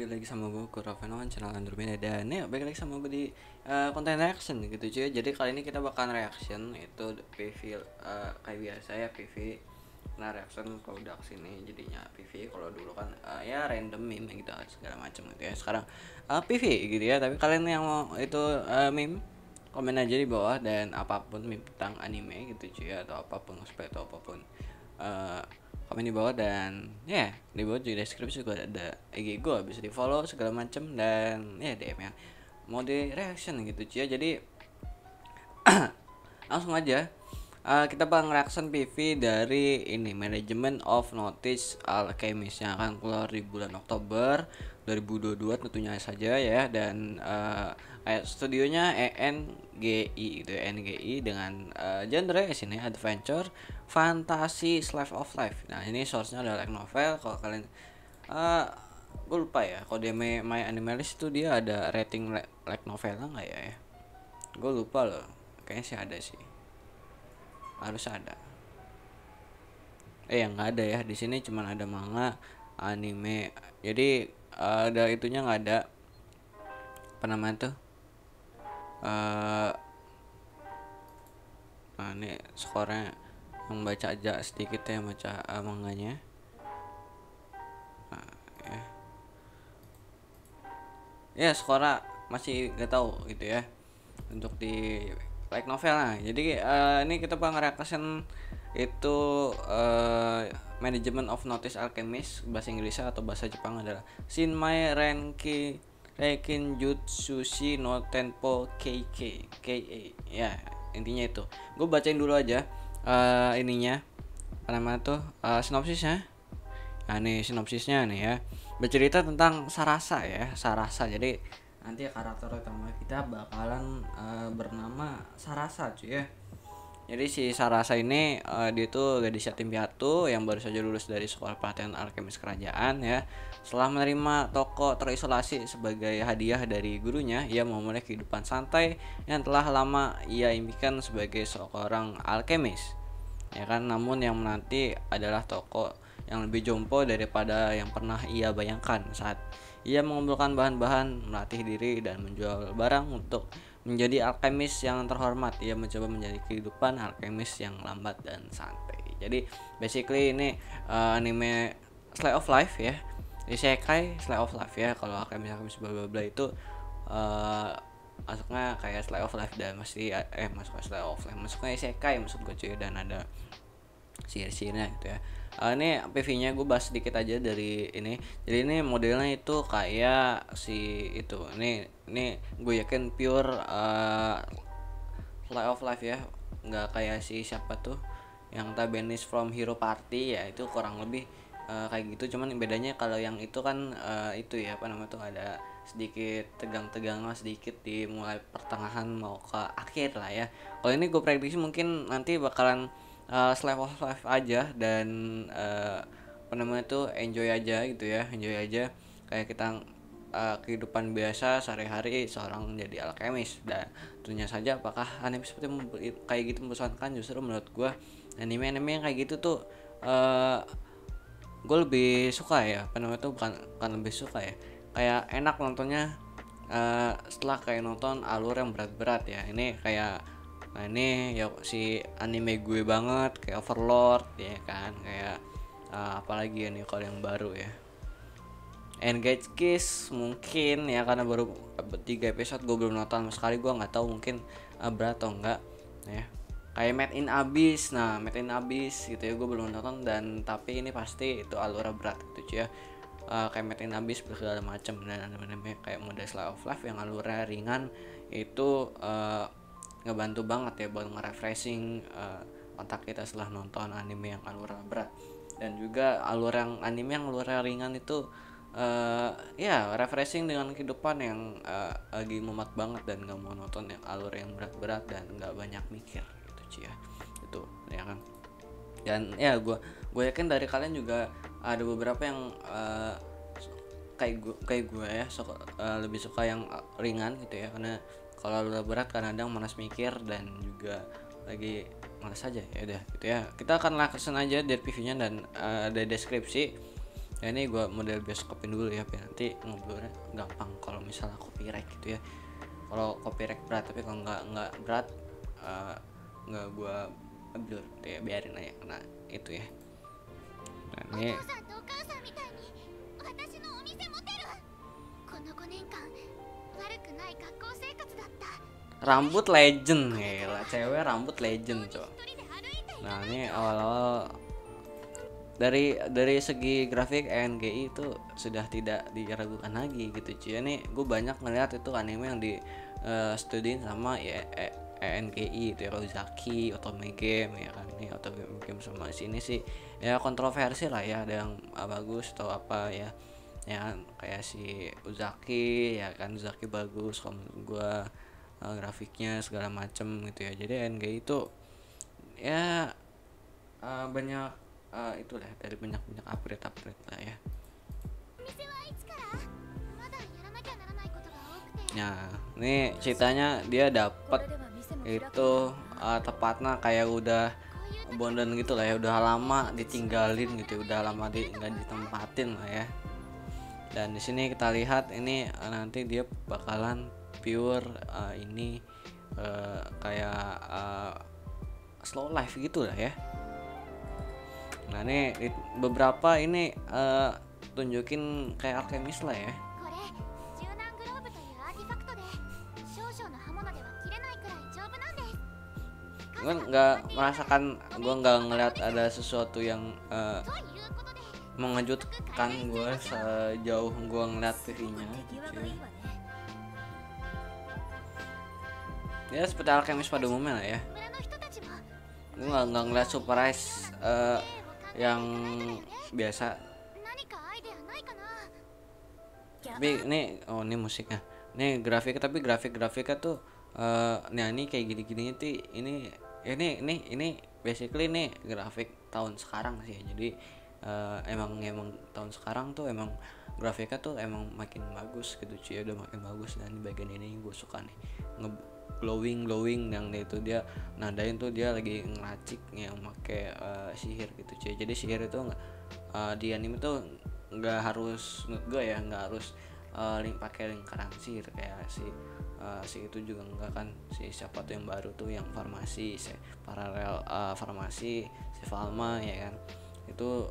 balik lagi sama gue Kurafenon, channel Andromeda. Dan ya balik lagi sama gue di konten reaction gitu cuy. Jadi kali ini kita bakalan reaction itu PV, kayak biasa ya PV. Nah reaction kalau udah kesini jadinya PV. Kalau dulu kan ya random meme gitu segala macam gitu ya. Sekarang PV gitu ya. Tapi kalian yang mau itu meme, komen aja di bawah. Dan apapun meme tentang anime gitu cuy, atau apapun cosplay atau apapun, eh, komen di bawah. Dan ya di bawah juga deskripsi juga ada IG gue, bisa di follow segala macem. Dan ya DM ya mau di reaction gitu cuy ya. Jadi langsung aja, kita bakal reaction PV dari ini Management of Notice Alchemist yang akan keluar di bulan Oktober 2022 tentunya saja ya. Dan studionya ENGI gitu ya, NGI, dengan genre sini adventure, fantasy, slice of life. Nah ini source-nya adalah light novel. Kalau kalian gue lupa ya, kalau dia My Animalist itu dia ada rating light novel nggak ya, gue lupa loh, kayaknya sih ada sih, harus ada. Yang nggak ada ya, di sini cuman ada manga, anime. Jadi ada itunya nggak ada, apa namanya tuh, nah ini skornya, yang baca aja sedikit ya, baca manganya. Nah, ya skornya masih nggak tahu gitu ya untuk di like novel. Nah jadi ini kita bakal reaction itu Management of Notice Alchemist, bahasa Inggrisnya atau bahasa Jepang adalah Shinmai Renki Reikin Jutsushi no Tenpo Keikei Kei ya, intinya itu. Gue bacain dulu aja ininya, apa namanya tuh, sinopsisnya. Nah ini sinopsisnya nih ya, bercerita tentang Sarasa ya, Sarasa. Jadi nanti karakter utama kita bakalan bernama Sarasa cuy ya. Jadi si Sarasa ini dia tuh gadis yatim piatu yang baru saja lulus dari sekolah pelatihan alkemis kerajaan ya. Setelah menerima toko terisolasi sebagai hadiah dari gurunya, ia memulai kehidupan santai yang telah lama ia impikan sebagai seorang alkemis. Ya kan, namun yang menanti adalah toko yang lebih jompo daripada yang pernah ia bayangkan. Saat ia mengumpulkan bahan-bahan, melatih diri, dan menjual barang untuk menjadi alkemis yang terhormat, ia mencoba menjadi kehidupan alkemis yang lambat dan santai. Jadi basically ini anime slice of life ya, isekai slice of life ya. Kalau alkemis bla bla bla itu masuknya kayak slice of life, dan masuknya slice of life, masuknya isekai maksud gue cuy. Dan ada sihir-sihirnya gitu ya. Ini PV-nya gue bahas sedikit aja dari ini. Jadi ini modelnya itu kayak si itu. Ini gue yakin pure Life of Life ya. Nggak kayak si siapa tuh yang Tabenis from Hero Party ya, itu kurang lebih kayak gitu. Cuman bedanya kalau yang itu kan itu ya, apa namanya tuh, ada sedikit tegang-tegang lah sedikit di mulai pertengahan mau ke akhir lah ya. Kalau ini gue prediksi mungkin nanti bakalan slice of life aja. Dan apa namanya tuh, enjoy aja gitu ya, enjoy aja kayak kita kehidupan biasa sehari-hari seorang jadi alkemis. Dan tentunya saja apakah anime seperti kayak gitu membosankan? Justru menurut gue anime-anime yang kayak gitu tuh gue lebih suka ya, apa namanya tuh, bukan lebih suka ya, kayak enak nontonnya setelah kayak nonton alur yang berat-berat ya. Ini kayak, nah ini ya si anime gue banget kayak Overlord ya kan, kayak apalagi ya nih kalau yang baru ya, Engage Kiss mungkin ya, karena baru 3 episode, gue belum nonton sama sekali. Gue nggak tahu mungkin berat atau enggak ya. Kayak Made in Abyss. Nah Made in Abyss gitu ya, gue belum nonton, dan tapi ini pasti itu alurnya berat gitu ya. Kayak Made in Abyss segala macam. Dan anime kayak model slice of life yang alurnya ringan itu ngebantu banget ya buat nge-refreshing otak kita setelah nonton anime yang alurnya berat. Dan juga anime yang alurnya ringan itu ya refreshing dengan kehidupan yang lagi mumet banget dan nggak mau nonton yang alur yang berat-berat dan nggak banyak mikir gitu Ci ya, itu ya kan. Dan ya gue yakin dari kalian juga ada beberapa yang kayak gue ya, lebih suka yang ringan gitu ya, karena kalau udah berat kadang malas mikir dan juga lagi malas aja ya udah gitu ya. Kita akan lakukan aja dari PV-nya dan dari deskripsi. Ya ini gue model bioskopin dulu ya, biar nanti ngobrolnya gampang kalau misalnya copyright gitu ya. Kalau copyright berat, tapi kalau nggak berat nggak gue blur gitu ya, biarin aja kena itu ya. Nah ini rambut legend ya lah, cewek rambut legend coba. Nah ini awal-awal dari segi grafik ENGI itu sudah tidak diragukan lagi gitu cuy. Ini gue banyak ngeliat itu anime yang di studiin sama ya ENGI itu ya, Uzaki, Otome Game ya kan. Ini Otome Game sama sini sih ya kontroversi lah ya, ada yang bagus atau apa ya. Ya kayak si Uzaki ya kan, Uzaki bagus kalau menurut gue, grafiknya segala macem gitu ya. Jadi ENGI itu ya banyak itulah dari banyak upgrade lah ya. Nah ini ceritanya dia dapat itu tepatnya kayak udah bonden gitu lah ya, udah lama ditinggalin gitu, udah lama nggak ditempatin lah ya. Dan di sini kita lihat ini nanti dia bakalan pure ini kayak slow life gitu lah ya. Nah ini beberapa ini tunjukin kayak alkemis lah ya. Gue nggak merasakan, gue nggak ngeliat ada sesuatu yang mengejutkan gue sejauh gue ngeliat TV-nya gitu ya. Seperti alkemis pada umumnya lah ya. Gue nggak ngeliat surprise yang biasa. Tapi ini ini musiknya, ini grafik, tapi grafiknya tuh nah ini kayak gini tuh ini basically ini grafik tahun sekarang sih. Jadi emang tahun sekarang tuh emang grafiknya tuh emang makin bagus gitu cuy, udah makin bagus. Dan di bagian ini gue suka nih, glowing yang itu dia nadain tuh dia lagi ngeracik yang pakai sihir gitu cuy. Jadi sihir itu di anime tuh nggak harus, menurut gue ya nggak harus pakai lingkaran sihir kayak si itu juga enggak kan, si siapa tuh yang baru tuh yang farmasi, paralel farmasi, si Falma ya kan, itu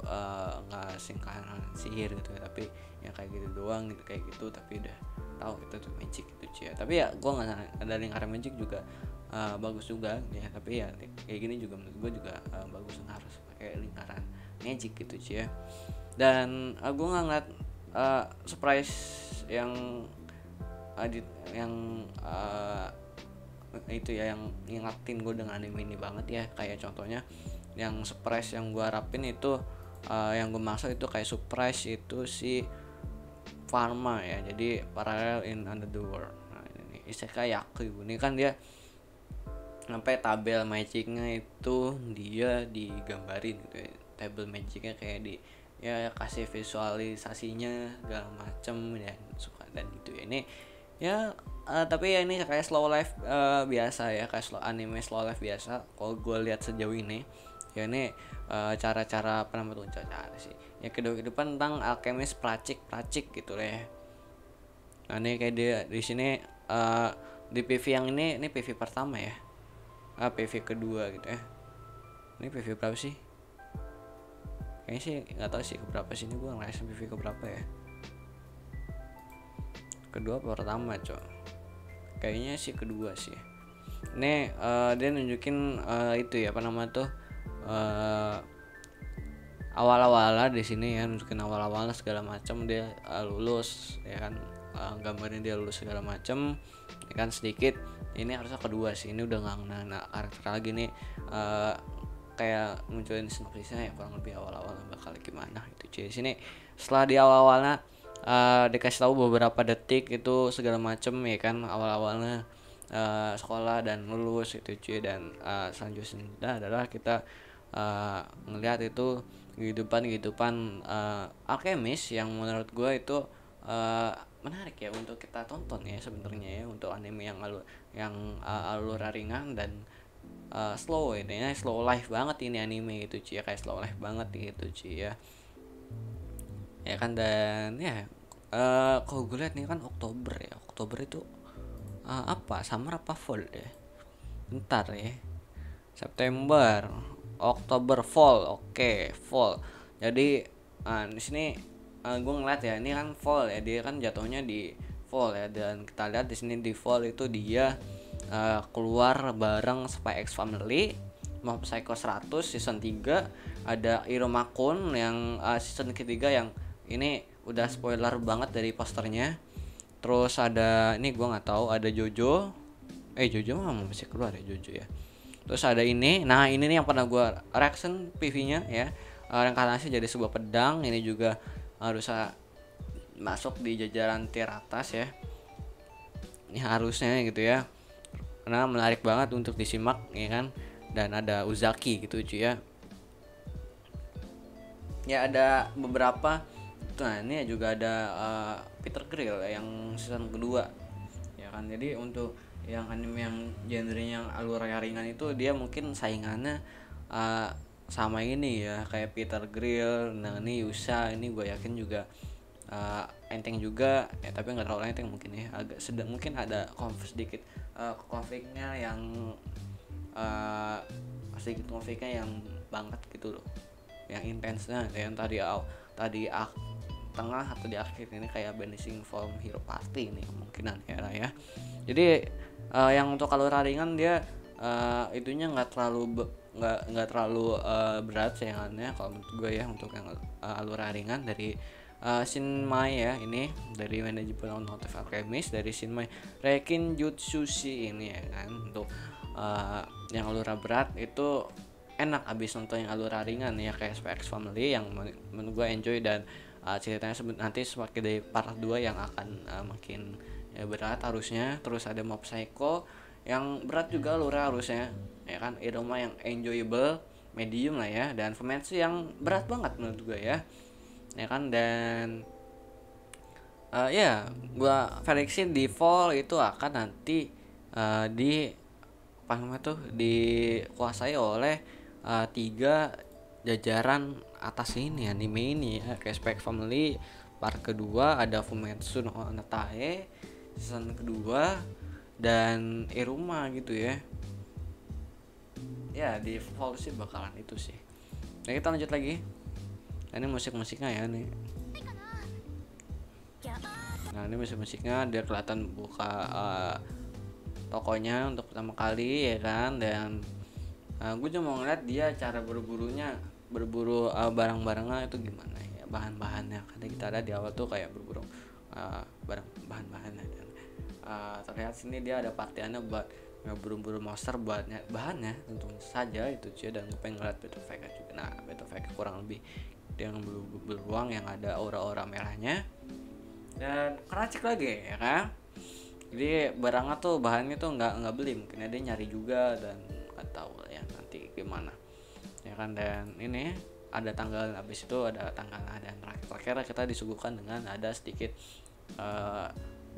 nggak lingkaran sihir gitu ya, tapi yang kayak gitu doang gitu, kayak gitu tapi udah tahu itu tuh magic gitu cuy. Tapi ya gue nggak ada lingkaran magic juga bagus juga ya, tapi ya kayak gini juga menurut gue juga bagus, nggak harus pakai lingkaran magic gitu cuy ya. Dan gue nggak ngeliat surprise yang itu ya yang ngingetin gue dengan anime ini banget ya. Kayak contohnya yang surprise yang gue harapin itu yang gue maksud itu kayak surprise itu si Pharma ya, jadi Parallel in Another World. Nah ini Isekai Yaku ini kan dia sampai tabel magicnya itu dia digambarin gitu ya, tabel magicnya kayak di ya kasih visualisasinya segala macem dan suka dan gitu ya. Ini ya tapi ya ini kayak slow life biasa ya, kayak anime slow life biasa kalau gue lihat sejauh ini ya. Ini cara-cara apa namanya tuh, cara sih ya, kehidupan tentang alkemis pracik gitu ya. Nah ini kayak dia di sini di PV yang ini PV pertama ya, PV kedua gitu ya. Ini PV berapa sih? Kayaknya sih nggak tahu sih keberapa sih, ini gue ngerasain PV keberapa ya, kedua apa pertama cok, kayaknya sih kedua sih. Ini dia nunjukin itu ya apa nama tuh awal-awalnya di sini ya, nunjukin awal-awalnya segala macam dia lulus ya kan, gambarin dia lulus segala macam ya kan sedikit. Ini harusnya kedua sih, ini udah nggak ngena karakter lagi nih, kayak munculin sinopsisnya ya kurang lebih awal-awal bakal gimana itu cuy. Sini setelah di awal-awalnya dikasih tahu beberapa detik itu segala macem ya kan, awal-awalnya sekolah dan lulus itu cuy. Dan selanjutnya adalah kita ngelihat itu kehidupan alkemis yang menurut gue itu menarik ya untuk kita tonton ya sebenarnya ya, untuk anime yang alur ringan dan slow ini ya, slow life banget ini anime gitu cuy ya, kayak slow life banget gitu cuy ya. ya kan. Dan ya kalau gue lihat nih kan Oktober ya, Oktober itu apa, summer apa fall ya, bentar ya, September, Oktober, fall. Oke, fall. Jadi di sini gue ngeliat ya, ini kan fall ya, dia kan jatuhnya di fall ya. Dan kita lihat di sini di fall itu dia keluar bareng Spy X Family, Mob Psycho 100 season 3, ada Iruma Kun yang season ketiga, yang ini udah spoiler banget dari posternya. Terus ada ini gue nggak tahu, ada Jojo. Jojo mah masih keluar ya, Jojo ya. Terus ada ini, nah ini nih yang pernah gue reaction PV-nya ya, reinkarnasi jadi sebuah pedang. Ini juga harusnya masuk di jajaran tier atas ya, ini harusnya gitu ya, karena menarik banget untuk disimak ya kan. Dan ada Uzaki gitu cuy ya. Ya ada beberapa. Nah ini juga ada Peter Grill yang season kedua ya kan. Jadi untuk yang anime yang genrenya yang alur ringan itu, dia mungkin saingannya sama ini ya, kayak Peter Grill. Nah ini Yusa, ini gue yakin juga enteng juga ya, tapi nggak terlalu enteng mungkin ya, agak sedang, mungkin ada sedikit konfliknya yang sedikit konfliknya yang banget gitu loh, yang intensnya yang tadi tengah atau di akhir ini kayak Vanishing from Hero Party ini kemungkinan ya. Jadi yang untuk alur ringan dia itunya nggak terlalu nggak terlalu berat sayangannya kalau menurut gue ya, untuk yang alur ringan dari Shinmai ya, ini dari Manageable Automotive Alchemist, dari Shinmai Rekin Jutsushi ini ya kan. Untuk yang alur berat itu enak abis nonton yang alur ringan ya, kayak Spy X Family yang menurut gue enjoy. Dan ceritanya nanti semakin dari part 2 yang akan makin berat harusnya. Terus ada Mob Psycho yang berat juga alurnya harusnya ya kan. Iruma yang enjoyable medium lah ya, dan Fumetsu yang berat banget menurut gue ya kan. Dan ya gua prediksi di fall itu akan nanti di apa namanya tuh, dikuasai oleh 3 jajaran atas ini anime ini ya, kayak Spy X Family part kedua, ada Fumetsu no Natae season kedua, dan Iruma gitu ya. Ya di fall sih bakalan itu sih. Nah kita lanjut lagi. Ini musik-musiknya ya nih. Nah ini musik-musiknya dia kelihatan buka tokonya untuk pertama kali ya kan. Dan gue cuma mau ngeliat dia cara berburu barang-barangnya itu gimana ya, bahan-bahannya. Karena kita ada di awal tuh kayak berburu bahan-bahannya. Dan terlihat sini dia ada partiannya buat berburu monster, buat bahannya tentu saja itu cuy. Dan gue pengen ngeliat Battle Fake juga. Nah Battle Fake kurang lebih dia yang beruang yang ada aura-aura merahnya dan keracik lagi ya kan. Jadi barangnya tuh, bahannya tuh nggak beli, mungkin dia nyari juga, dan nggak tahu ya nanti gimana ya kan. Dan ini ada tanggal, habis itu ada tanggal, ada terakhir kita disuguhkan dengan ada sedikit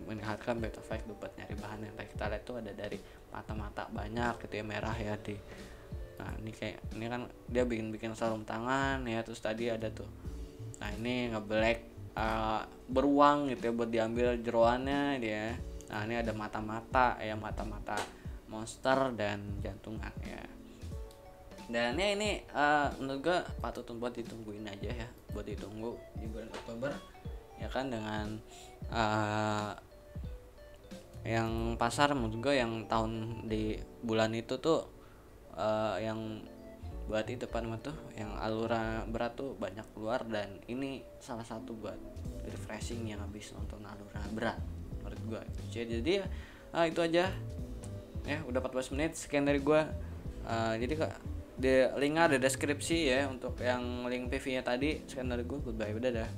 meningkatkan Battle Fake buat nyari bahan. Yang kita lihat tuh ada dari mata-mata banyak gitu ya, merah ya di. Nah ini kan dia bikin sarung tangan ya. Terus tadi ada tuh, nah ini ngeblack beruang gitu ya buat diambil jeroannya dia. Nah ini ada mata-mata ya, mata-mata monster dan jantungan ya. Dan ya ini menurut gue patut buat ditungguin aja ya, buat ditunggu di bulan Oktober ya kan. Dengan yang pasar menurut gue yang tahun di bulan itu tuh yang buat itu apa namanya tuh, yang alura berat tuh banyak keluar. Dan ini salah satu buat refreshing yang habis nonton alura berat menurut gue. Jadi itu aja ya, udah 14 menit. Sekian dari gue. Jadi di link ada deskripsi ya untuk yang link PV nya tadi. Sekian dari gue, goodbye, dadah.